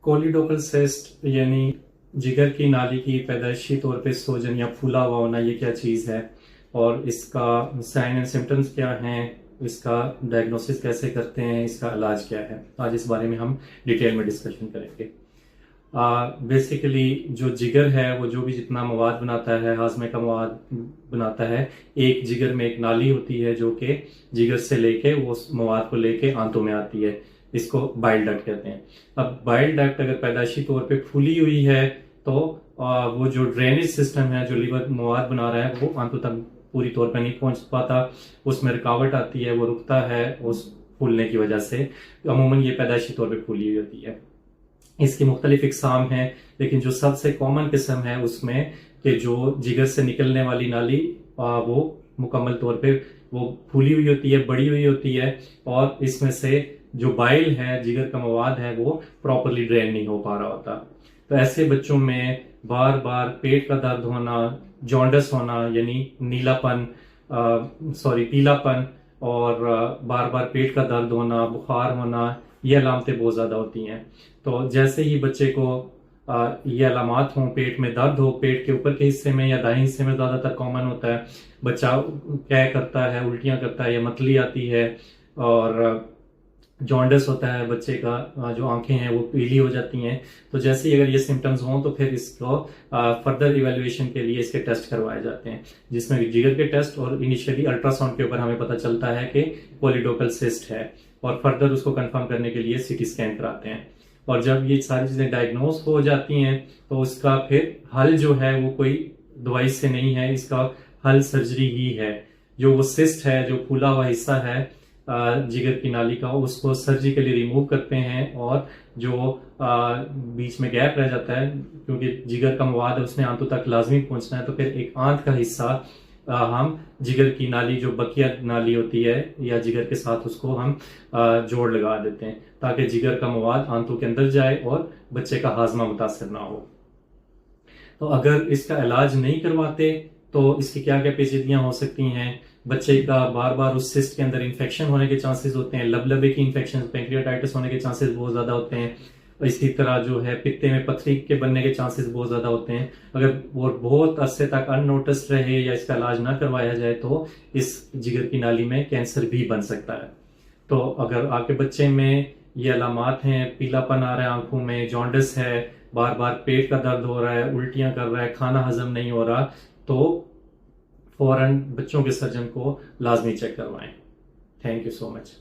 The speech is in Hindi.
कोलिडोकल सिस्ट यानी जिगर की नाली की पैदाइशी तौर पे सोजन या फूला हुआ होना, ये क्या चीज़ है और इसका साइन एंड सिम्टम्स क्या हैं, इसका डायग्नोसिस कैसे करते हैं, इसका इलाज क्या है, आज इस बारे में हम डिटेल में डिस्कशन करेंगे। बेसिकली जो जिगर है वो जो भी जितना मवाद बनाता है, हाजमे का मवाद बनाता है, एक जिगर में एक नाली होती है जो कि जिगर से लेके वो मवाद को लेके आंतों में आती है। इसको बाइल डक्ट कहते हैं। अब बाइल डक्ट अगर पैदाइशी तौर पे फूली हुई है तो वो जो ड्रेनेज सिस्टम है जो लीवर मवाद बना रहा है वो आंतों तक पूरी तौर पर नहीं पहुंच पाता, उसमें रुकावट आती है, वो रुकता है उस फूलने की वजह से। अमूमन ये पैदाइशी तौर पे फूली हुई होती है। इसकी मुख्तलिफ इकसाम है, लेकिन जो सबसे कॉमन किस्म है उसमें कि जो जिगर से निकलने वाली नाली वो मुकम्मल तौर पे वो फूली हुई होती है, बड़ी हुई होती है, और इसमें से जो बाइल है, जिगर का मवाद है, वो प्रॉपरली ड्रेन नहीं हो पा रहा होता। तो ऐसे बच्चों में बार बार पेट का दर्द होना, जॉन्डिस होना यानी नीलापन पीलापन, और बार बार पेट का दर्द होना, बुखार होना, ये अलामतें बहुत ज़्यादा होती हैं। तो जैसे ही बच्चे को ये अलामात हों, पेट में दर्द हो, पेट के ऊपर के हिस्से में या दाएं हिस्से में ज़्यादातर कॉमन होता है, बच्चा क्या करता है, उल्टियाँ करता है या मतली आती है, और जॉन्डिस होता है बच्चे का, जो आंखें हैं वो पीली हो जाती हैं। तो जैसे ही अगर ये सिम्टम्स हों तो फिर इसको फर्दर इवेल्युएशन के लिए इसके टेस्ट करवाए जाते हैं, जिसमें जिगर के टेस्ट और इनिशियली अल्ट्रासाउंड के ऊपर हमें पता चलता है कि कोलिडोकल सिस्ट है, और फर्दर उसको कंफर्म करने के लिए सीटी स्कैन कराते हैं। और जब ये सारी चीजें डायग्नोस हो जाती हैं तो उसका फिर हल जो है वो कोई दवाई से नहीं है, इसका हल सर्जरी ही है। जो वो सिस्ट है, जो फूला हुआ हिस्सा है जिगर की नाली का, उसको सर्जिकली रिमूव करते हैं, और जो बीच में गैप रह जाता है, क्योंकि जिगर का मवाद है उसने आंतों तक लाजमी पहुंचना है, तो फिर एक आंत का हिस्सा हम जिगर की नाली जो बकिया नाली होती है या जिगर के साथ उसको हम जोड़ लगा देते हैं, ताकि जिगर का मवाद आंतों के अंदर जाए और बच्चे का हाजमा मुतासर ना हो। तो अगर इसका इलाज नहीं करवाते तो इसकी क्या क्या पेचीदगियां हो सकती हैं। बच्चे का बार बार उस सिस्ट के अंदर इन्फेक्शन होने के चांसेस होते हैं, लबलबे की इन्फेक्शन, पैंक्रियाटाइटिस होने के चांसेस बहुत ज्यादा होते हैं। इसी तरह जो है पित्ते में पथरी के बनने के चांसेस बहुत ज्यादा होते हैं। अगर वो बहुत अरसे तक अननोटिस्ड रहे या इसका इलाज ना करवाया जाए तो इस जिगर की नाली में कैंसर भी बन सकता है। तो अगर आपके बच्चे में ये अलामात हैं, पीलापन आ रहा है आंखों में, जॉन्डिस है, बार बार पेट का दर्द हो रहा है, उल्टियां कर रहा है, खाना हजम नहीं हो रहा, तो फौरन बच्चों के सर्जन को लाजमी चेक करवाएं। Thank you so much.